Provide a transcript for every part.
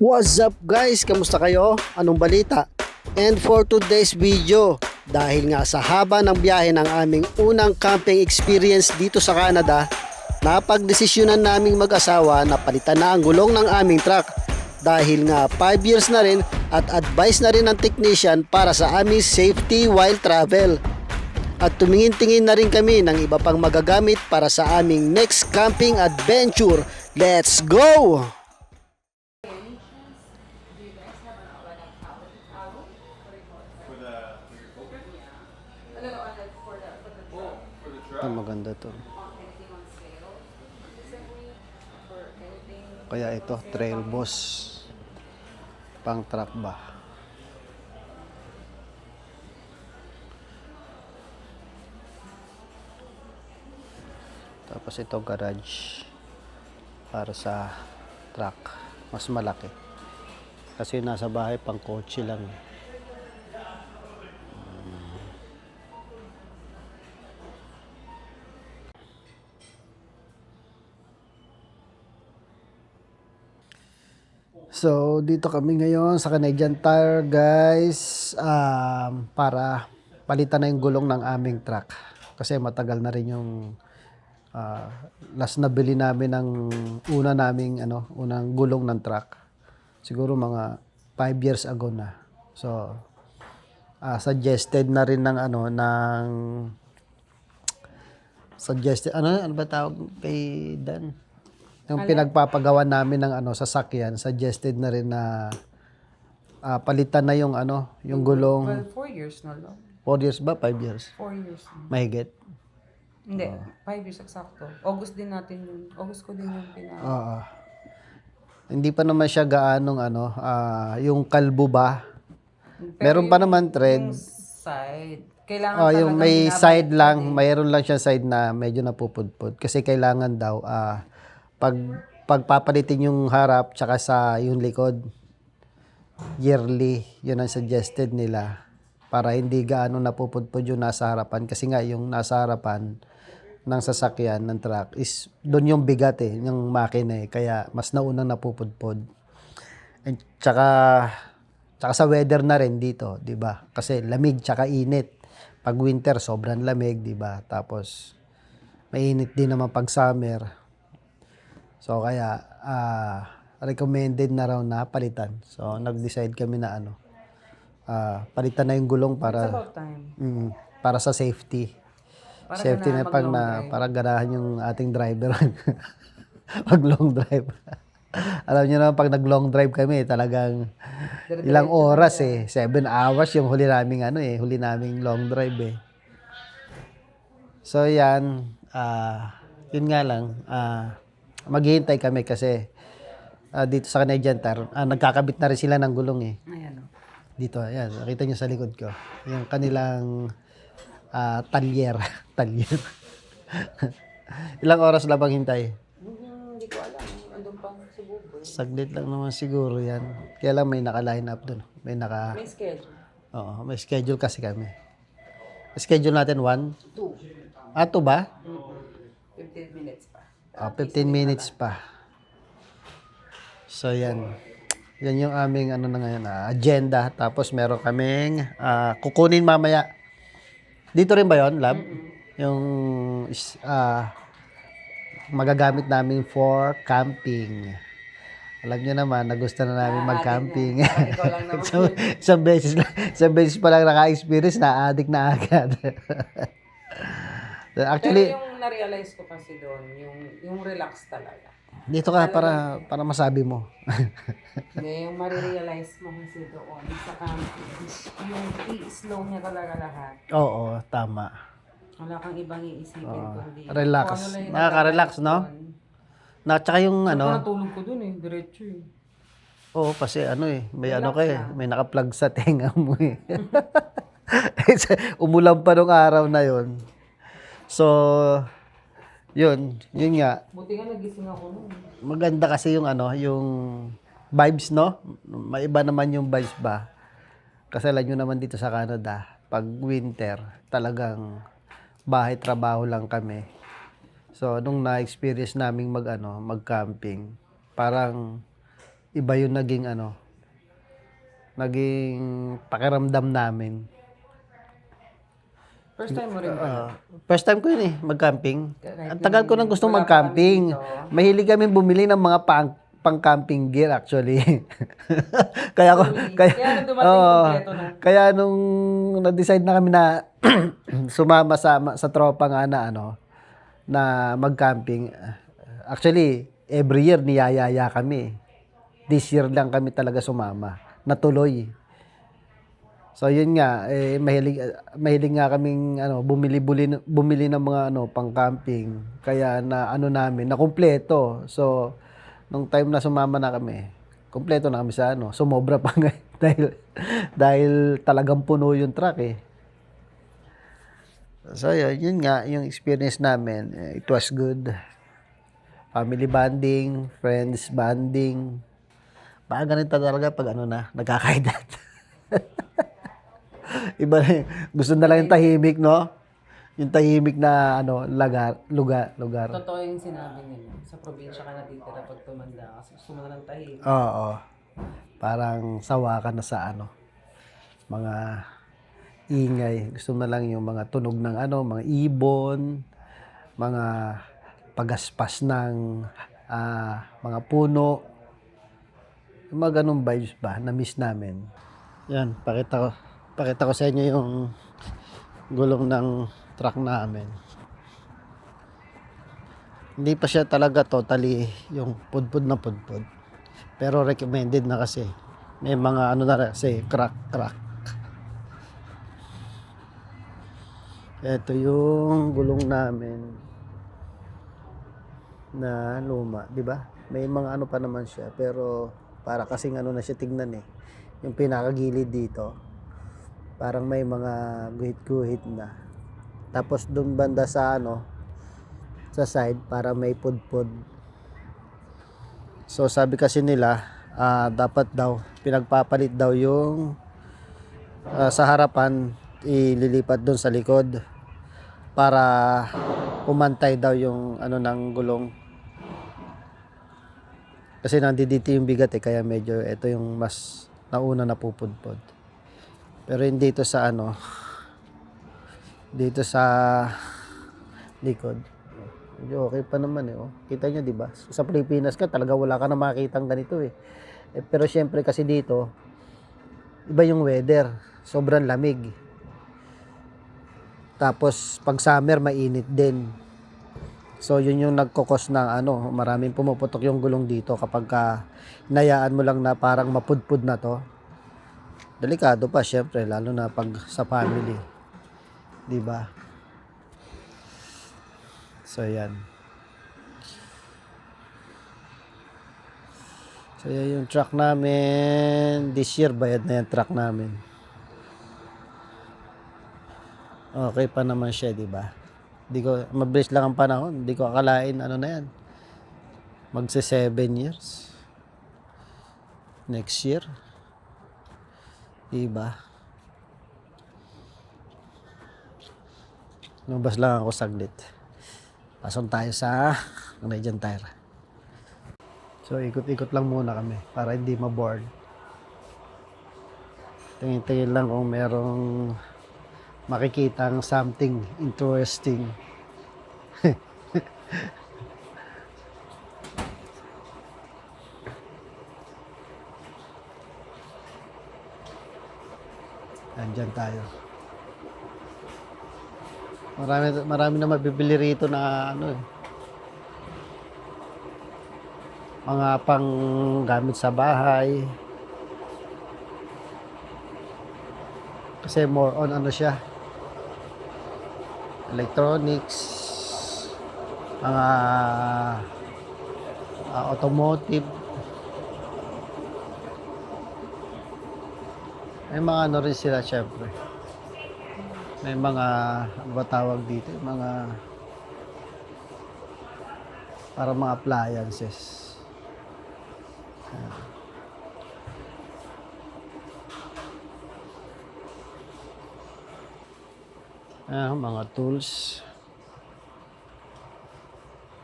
What's up guys? Kamusta kayo? Anong balita? And for today's video, dahil nga sa haba ng biyahe ng aming unang camping experience dito sa Canada, napagdesisyonan naming mag-asawa na palitan na ang gulong ng aming truck. Dahil nga 5 years na rin at advice na rin ng technician para sa aming safety while travel. At tumingin-tingin na rin kami ng iba pang magagamit para sa aming next camping adventure. Let's go! Maganda to. Kaya ito, Trail Boss. Pang truck ba? Tapos ito, garage. Para sa truck. Mas malaki. Kasi nasa bahay, pang kotse lang. So, dito kami ngayon sa Canadian Tire, guys, para palitan na yung gulong ng aming truck. Kasi matagal na rin yung last na bili namin ng unang gulong ng truck. Siguro mga 5 years ago na. So, suggested na rin suggested, ano ba tawag kay Dan? Yung pinagpapagawa namin ng sasakyan, suggested na rin na palitan na yung yung gulong. Well, 4 years na lang. 4 years ba? 5 years? 4 years na. Mahigit? Hindi, 5 years eksakto. August din natin yun. August ko din yung Hindi pa naman siya gaanong yung kalbo ba? Meron pa naman thread. Yung side. Kailangan Yung may side lang, mayroon lang siya side na medyo napupudpud. Kasi kailangan daw, pagpapalitin yung harap tsaka sa yung likod, yearly, yun ang suggested nila. Para hindi gaano napupudpud yung nasa harapan. Kasi nga yung nasa harapan ng sasakyan, ng truck, is doon yung bigat yung makina Kaya mas naunang napupudpud. And tsaka sa weather na rin dito, 'di ba? Kasi lamig tsaka init. Pag winter sobrang lamig, 'di ba? Tapos mainit din naman pag summer. So kaya recommended na raw na palitan. So nag-decide kami na palitan na yung gulong para It's about time. para sa safety. Para Safety na para ganahan yung ating driver pag long drive. Alam niyo naman pag nag-long drive kami, talagang ilang oras 7 hours yung huli naming long drive So yan, yun nga lang, maghihintay kami kasi dito sa Canadian Tire, nagkakabit na rin sila ng gulong Ayan. Dito, ayan, nakita niyo sa likod ko. Yung kanilang talyer. Talyer. Ilang oras lang bang hintay? Hindi ko alam. Andun pa sa buboy. Saglit lang naman siguro yan. Kaya lang may naka-line up dun. May schedule. Oo, may schedule kasi kami. Schedule natin 1? 2. 2 ba? 15 minutes pa. 15 minutes pa. So yan. Yan yung aming ngayon, agenda. Tapos meron kaming kukunin mamaya. Dito rin ba yon, Lab? Yung magagamit namin for camping. Alam niyo naman, nagusto na namin mag-camping. Ikaw lang naman. Isang beses pa lang naka-experience, na-addict na agad. Actually, Pero yung na-realize ko kasi doon, yung relax talaga. dito ka para masabi mo. Hindi, yung marirealize mo kasi doon sa camping, yung i-slow niya talaga lahat. Oo, tama. Wala kang ibang iisipin kundi. Relax. Kung ano lang yung Nakaka-relax, no? doon. Tsaka yung Natulog ko doon diretso Oo, kasi may Relax may naka-plug sa tenga mo Umulan pa nung araw na yon. So, yun nga. Buti nga nagising ako noon. Maganda kasi yung yung vibes, no? Maiba naman yung vibes ba? Kasi alam nyo naman dito sa Canada, pag winter, talagang bahay trabaho lang kami. So, nung na-experience naming mag-camping, parang iba yung naging naging pakiramdam namin. First time mo rin ba? First time ko yun mag-camping. Kahit Ang tagal ko nang gusto wala pa mag-camping. kami dito. Mahilig kami bumili ng mga pang-camping gear actually. kaya ko Really? kaya Kaya nung dumating oo, kompleto na. kaya nung na-decide na kami na sumama sa tropa nga na na mag-camping. Actually, every year niyayaya kami. This year lang kami talaga sumama. Natuloy. So yun nga mahilig nga kaming bumili ng mga pang-camping. Kaya na namin na kumpleto. So nung time na sumama na kami, kumpleto na kami sa sumobra pa nga dahil talagang puno yung truck eh. So yun nga yung experience namin. It was good. Family bonding, friends bonding. Baka ganito talaga pag nagkakaedad. Iba na gusto na lang yung tahimik, no? Yung tahimik na lugar. Totoo yung sinabi nila. Sa probinsya ka natitira pag tumanda kasi gusto mo na lang tahimik. Oo. Parang sawa ka na sa mga ingay. Gusto mo na lang yung mga tunog ng mga ibon, mga pagaspas ng mga puno. Yung mga ganung vibes ba na miss namin. Yan, pakita ko sa inyo yung gulong ng truck namin. Hindi pa siya talaga totally yung pudpud na pudpud. Pero recommended na kasi. May mga na kasi crack. Ito yung gulong namin na luma, di ba? May mga pa naman siya, pero para kasing na siya tignan eh. Yung pinakagilid dito, parang may mga guhit-guhit na. Tapos doon banda sa sa side, para may pudpud. So sabi kasi nila, dapat daw pinagpapalit daw yung sa harapan, ililipat doon sa likod para pumantay daw yung ng gulong. Kasi nandito yung bigat kaya medyo ito yung mas nauna na pupudpod. Pero hindi ito sa dito sa likod. Medyo okay pa naman oh. Kita nyo, di ba? Sa Pilipinas ka talaga wala ka na makitang ganito pero syempre kasi dito iba yung weather, sobrang lamig. Tapos pag summer mainit din. So yun yung nagkokos ng maraming pumuputok yung gulong dito kapag hinayaan mo lang na parang mapudpud na to. Delikado pa syempre lalo na pag sa family. 'Di ba? So yan. So yan yung truck namin. This year bayad na yung truck namin. Okay pa naman siya, 'di ba? Di ko, mabilis lang ang panahon. Di ko akalain na yan. Magse 7 years. Next year. Diba? Lumabas lang ako saglit. Pasok tayo sa Canadian Tire. So, ikot-ikot lang muna kami para hindi ma-bored. Tingin-tingin lang kung merong makikitang something interesting. Andyan tayo. Marami na mabibili rito na mga pang gamit sa bahay. Kasi more on siya, electronics, mga automotive. May mga rin sila syempre. May mga ba tawag dito, mga para mga appliances. Mga tools.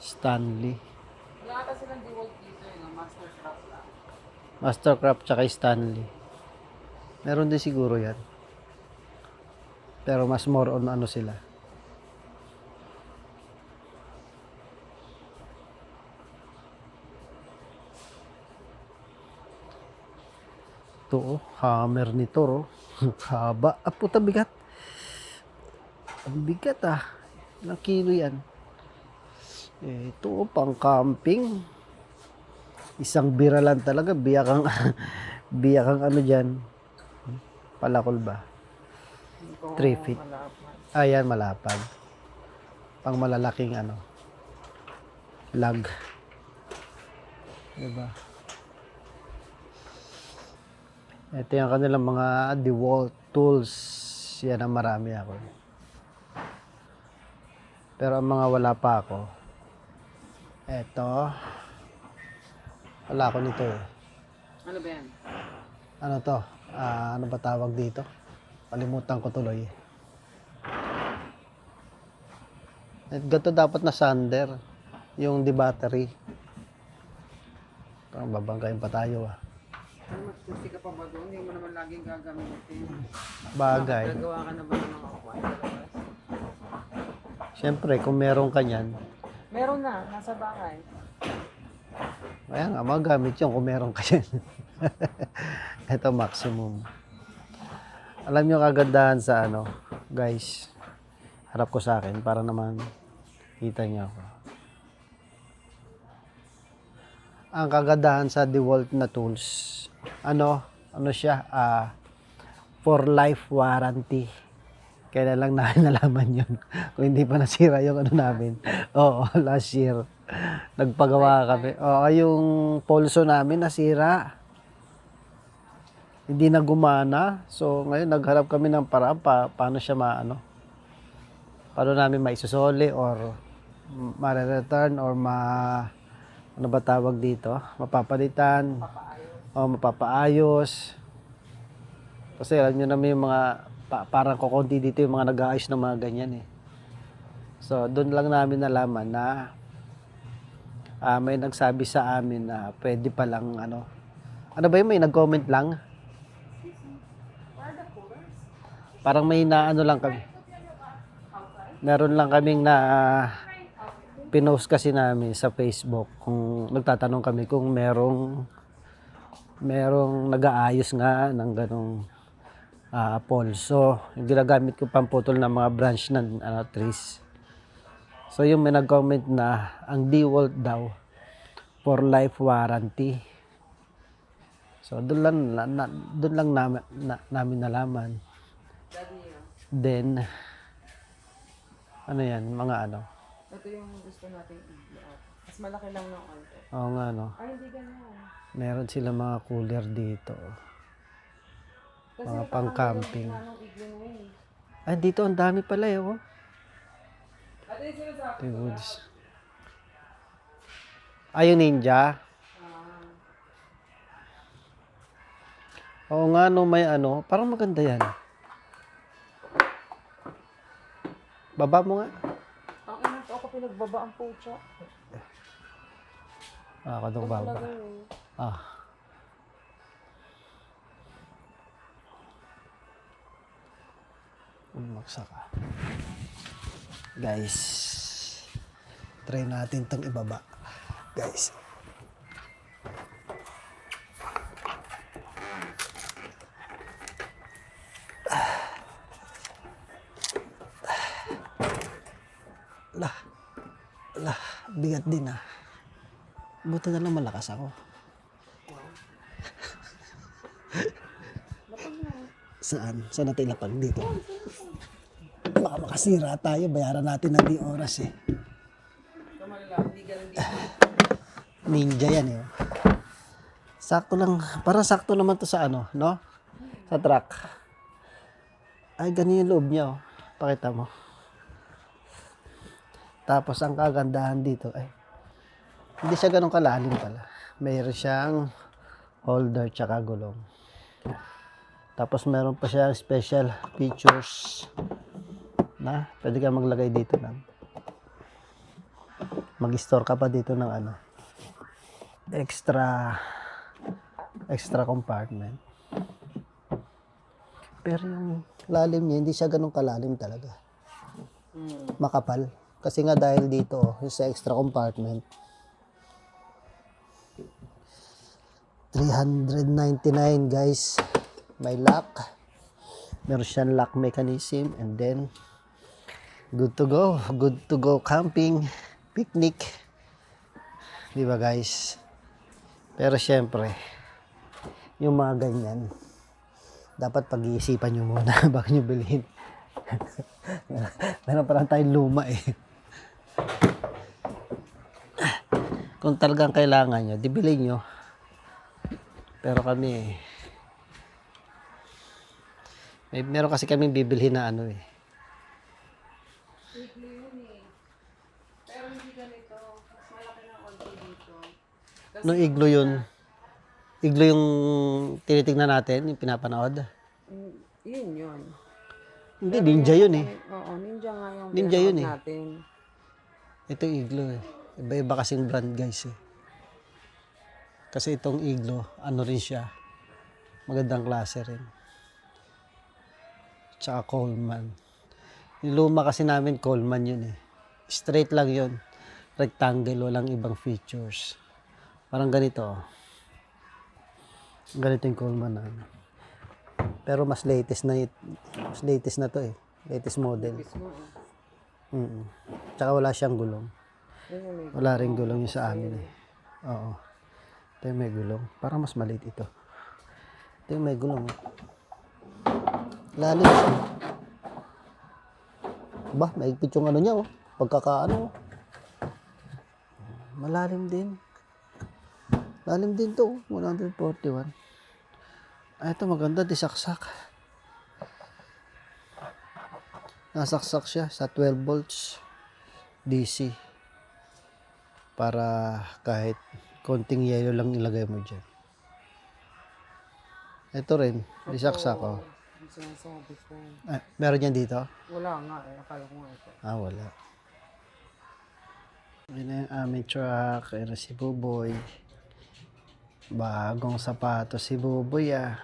Stanley. Wala kasi ng DeWalt dito master shop lang. Mastercraft tsaka Stanley. Meron din siguro yan. Pero mas more on ano sila. Ito hammer nito oh. Haba. Ah, puta bigat. Ang bigat ah. Ilang kilo yan? Ito pang camping. Isang bira lang talaga. Biyakang biyakang ano dyan. Palakol ba? 3 feet. Ayan, malapad. Pang malalaking ano. Lag. Diba? Ito yung kanilang mga DeWalt tools. Yan ang marami ako. Pero ang mga wala pa ako. Ito. Wala ako nito eh. Ano ba yan? Ano to? Ano ba tawag dito? Kalimutan ko tuloy. Gato dapat na sander. Yung di battery. Parang babanggain pa tayo ah. Ano, matutusi ka pa ba doon? Hindi mo naman laging gagamitin. Bagay. Gagawa ka na ba ng mga kuwan sa labas? Siyempre, kung meron ka niyan, Meron na, nasa bahay. kaya nga, magamit yun kung meron ka yan. Ito, maximum. Alam nyo kagandahan sa ano, guys, harap ko sa akin para naman kita nyo ako. Ang kagandahan sa DeWalt na tools, ano siya, for life warranty. Kaya lang namin nalaman yun. Kung hindi pa nasira yung ano namin. Oo, last year. Nagpagawa kami. Oo, yung pulso namin nasira. Hindi na gumana. So, ngayon nagharap kami ng paraan paano siya paano namin maisusoli or ma-return or ano ba tawag dito? Mapapalitan. O mapapaayos. Kasi alam nyo naman yung mga parang kukunti dito yung mga nag-aayos ng mga ganyan eh. So, doon lang namin nalaman na may nagsabi sa amin na pwede palang ano ba yun, may nag-comment lang? Parang may naano lang kami. Meron lang kaming na pinost kasi namin sa Facebook kung nagtatanong kami kung merong nag-aayos nga ng ganong pulso. Yung ginagamit ko pamputol ng mga branch ng trees. So yung may nag-comment na ang DeWalt daw for life warranty. So doon lang namin nalaman. Then ano yan, mga ano. Ito yung gusto natin i-out. Mas malaki lang ng konti. Oo nga no. Ay, hindi ganyan. Meron sila mga cooler dito. Kasi Mga pang-camping. anong iglo mo eh. Ay, dito ang dami pala eh. Oh. At yung sinasabi The ko woods. Yung ninja. Oo nga no, may ano. Parang maganda yan. Baba mo nga. ang inang to ako pinagbaba ang pucha. Ako nung baba. Umaksa ka. Guys. Try natin itong ibaba. Guys. Bigat din ah. Buti na lang malakas ako. Saan? Saan natin ilapag dito? Baka makasira tayo. Bayaran natin ng di oras eh. Hindi ganun dito. Ninja yan eh. Sakto lang. Parang sakto naman to sa ano, no? Sa truck. Ay, ganun yung loob niya oh. Pakita mo. Tapos ang kagandahan dito ay hindi siya ganun kalalim pala. Mayroon siyang holder tsaka gulong. Tapos meron pa siyang special features na pwede ka maglagay dito ng mag-store ka pa dito ng ano extra extra compartment. Pero yung lalim niya, hindi siya ganun kalalim talaga. Makapal. Kasi nga dahil dito, yung sa extra compartment, 399 guys. May lock. Meron siyang lock mechanism. And then, good to go. Good to go camping, picnic. Di ba guys? Pero syempre, yung mga ganyan, dapat pag-iisipan nyo muna bago nyo bilhin. Meron parang tayong luma eh. Kung talagang kailangan nyo, di bilhin nyo. Pero kami, meron kasi kami bibilhin na ano eh. Weekly yun eh. Pero hindi ganito. Mas malaki ng onti dito. Kasi Nung iglo yun, iglo yung tinitignan natin, yung pinapanood. yun. Hindi, ninja yun eh. Oo, ninja nga yung Ninja yun eh. natin. Ito iglo eh. Iba-iba kasing brand guys eh. Kasi itong iglo, ano rin siya. Magandang klase rin. Tsaka Coleman. Yung luma kasi namin, Coleman yun eh. Straight lang yun. Rectangle, walang ibang features. Parang ganito. Ganito yung Coleman na ano. Pero mas latest na to eh. Latest model. Mismo eh. Tsaka wala siyang gulong. Yun yung may Wala rin gulong yung sa amin eh. Oo. Ito yung may gulong. Parang mas maliit ito. Ito yung may gulong. Lalim siya. Ba, maigpit yung ano niya oh. Pagkakaano. Malalim din. Lalim din to. 141. Ay, ito maganda. Disaksak. Nasaksak siya sa 12 volts DC. Para kahit konting yelo lang ilagay mo dyan. Ito rin. Disaksak oh. Yung sinasabi ko. Meron yan dito? Wala nga eh. Akala ko nga ito. Wala. Yun na yung aming truck. Ayan na si Buboy. Bagong sapatos si Buboy ah.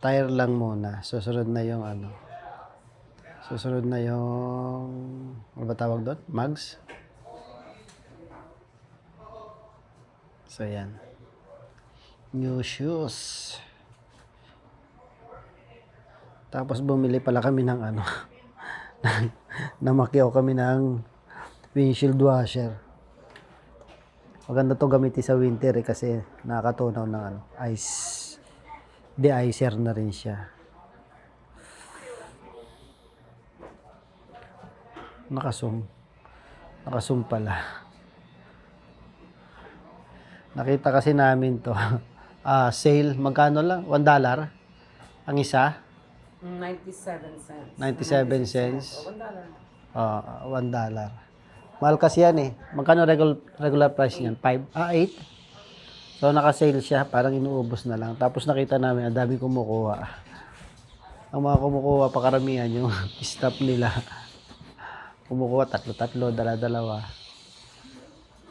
Tire lang muna. Susunod na yung ano. Susunod na yung... Ano ba tawag doon? Mags? So yan. New shoes. Tapos bumili pala kami ng ano. Namakyaw kami ng windshield washer. Maganda to gamitin sa winter eh, kasi nakakatunaw ng ano, ice. De-icer na rin siya. Nakasum pala. Nakita kasi namin to. Sale, magkano lang? $1 ang isa? 97 cents. 97 cents. O, $1. $1. Mahal kasi yan eh. Magkano regular price niyan? 8? So naka-sale siya, parang inuubos na lang. Tapos nakita namin, ang dami kumukuha. Ang mga kumukuha, pakaramihan yung stop nila. Kumukuha, 3, dala-dalawa.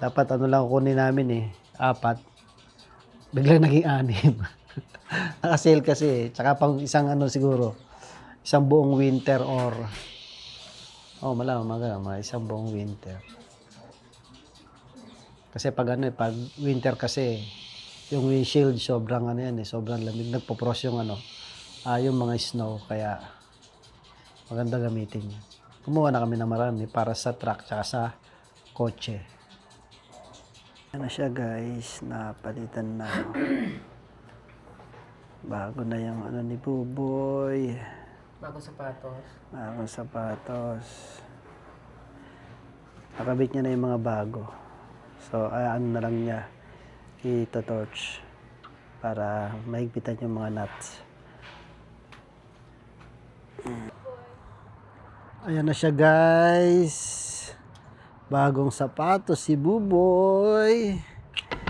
Dapat ano lang kunin namin eh, 4. Biglang naging 6. Naka-sale kasi eh. Tsaka pang isang ano siguro, isang buong winter or mga isang buong winter. Kasi pag ano pag winter kasi yung windshield sobrang ano yan eh, sobrang lamig, nagpo-frost yung ano, yung mga snow, kaya maganda gamitin yan. Kumuha na kami ng marami para sa truck tsaka sa kotse. Ano siya guys, napalitan na. Bago na yung ano ni Buboy. Bagong sapatos. Bagong sapatos. Nakabit niya na yung mga bago. So, ano na lang niya, ito-torch para mahigpitan yung mga nuts. Ayan na siya guys. Bagong sapatos si Buboy.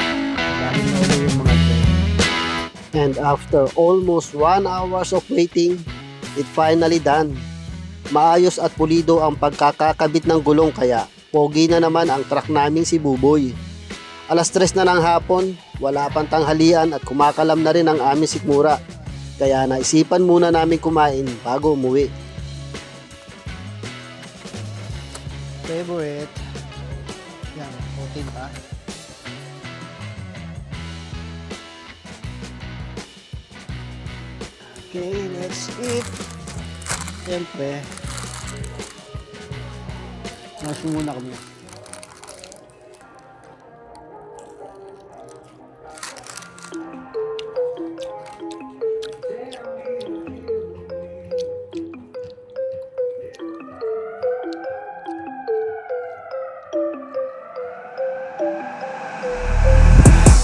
Dahil na ulit yung mga trend. And after almost 1 hours of waiting, it finally done. Maayos at pulido ang pagkakakabit ng gulong, kaya pogi na naman ang truck naming si Buboy. 3:00 na ng hapon, Wala pang tanghalian at kumakalam na rin ang aming sikmura. Kaya naisipan muna namin kumain bago umuwi. Favorite. Yan, protein pa. Okay, let's eat. Siyempre, nasa muna kami.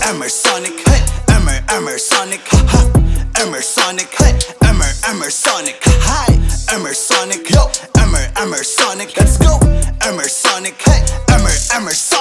Emersonic, hey, Emersonic, ha ha. Emersonic, hey, Emersonic, hi. Emersonic, yo, Emersonic, let's go. Emersonic, hey, Emersonic.